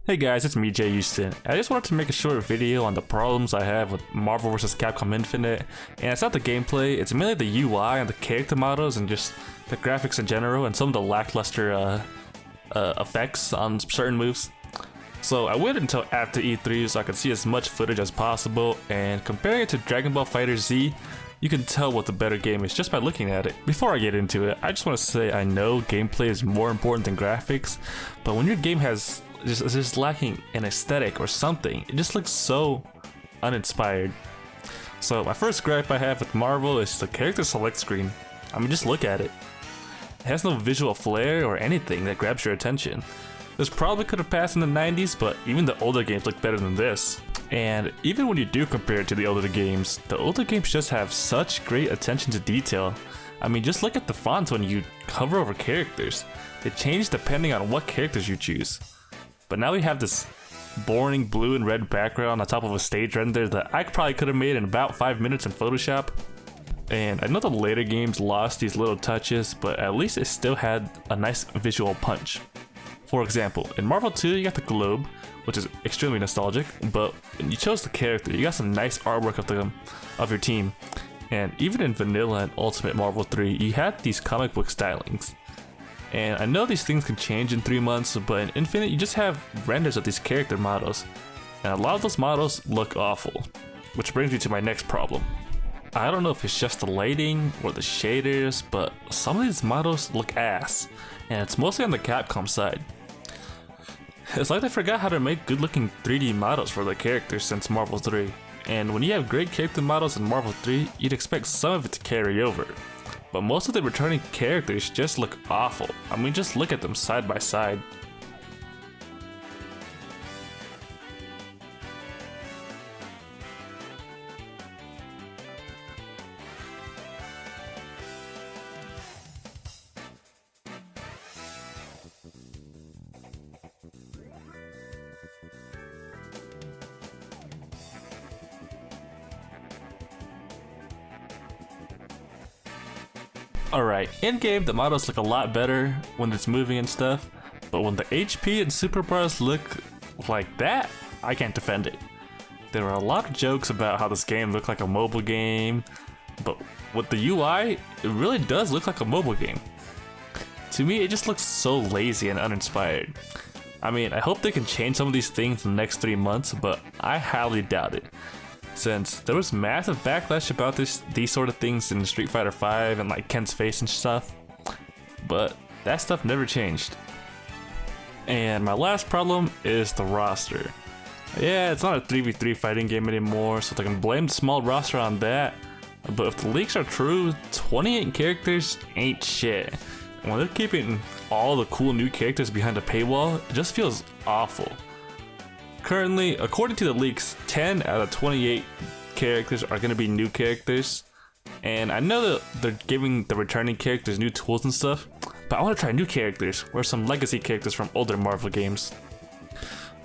Hey guys, it's me, Jay Houston. I just wanted to make a short video on the problems I have with Marvel vs. Capcom Infinite, and it's not the gameplay, it's mainly the UI and the character models and just the graphics in general and some of the lackluster effects on certain moves. So I waited until after E3 so I could see as much footage as possible, and comparing it to Dragon Ball FighterZ, you can tell what the better game is just by looking at it. Before I get into it, I just want to say I know gameplay is more important than graphics, but when your game has just lacking an aesthetic or something, it just looks so uninspired. So my first gripe I have with Marvel is the character select screen. I mean, just look at it. It has no visual flair or anything that grabs your attention. This probably could have passed in the 90s, but even the older games look better than this. And even when you do compare it to the older games just have such great attention to detail. I mean, just look at the fonts when you hover over characters. They change depending on what characters you choose. But now we have this boring blue and red background on top of a stage render that I probably could have made in about 5 minutes in Photoshop. And I know the later games lost these little touches, but at least it still had a nice visual punch. For example, in Marvel 2 you got the globe, which is extremely nostalgic, but when you chose the character, you got some nice artwork of your team. And even in Vanilla and Ultimate Marvel 3, you had these comic book stylings. And I know these things can change in 3 months, but in Infinite you just have renders of these character models. And a lot of those models look awful. Which brings me to my next problem. I don't know if it's just the lighting or the shaders, but some of these models look ass. And it's mostly on the Capcom side. It's like they forgot how to make good looking 3D models for their characters since Marvel 3. And when you have great character models in Marvel 3, you'd expect some of it to carry over. But most of the returning characters just look awful. I mean, just look at them side by side. Alright, in-game the models look a lot better when it's moving and stuff, but when the HP and super bars look like that, I can't defend it. There are a lot of jokes about how this game looked like a mobile game, but with the UI, it really does look like a mobile game. To me, it just looks so lazy and uninspired. I mean, I hope they can change some of these things in the next 3 months, but I highly doubt it. Since there was massive backlash about these sort of things in Street Fighter V and like Ken's face and stuff, but that stuff never changed. And my last problem is the roster. Yeah, it's not a 3v3 fighting game anymore, so they can blame the small roster on that, but if the leaks are true, 28 characters ain't shit. And when they're keeping all the cool new characters behind a paywall, it just feels awful. Currently, according to the leaks, 10 out of 28 characters are going to be new characters. And I know that they're giving the returning characters new tools and stuff, but I want to try new characters or some legacy characters from older Marvel games.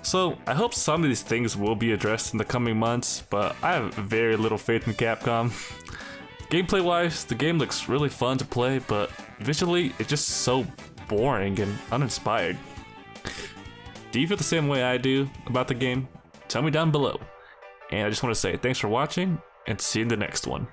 So I hope some of these things will be addressed in the coming months, but I have very little faith in Capcom. Gameplay wise, the game looks really fun to play, but visually it's just so boring and uninspired. Do you feel the same way I do about the game? Tell me down below. And I just want to say thanks for watching, and see you in the next one.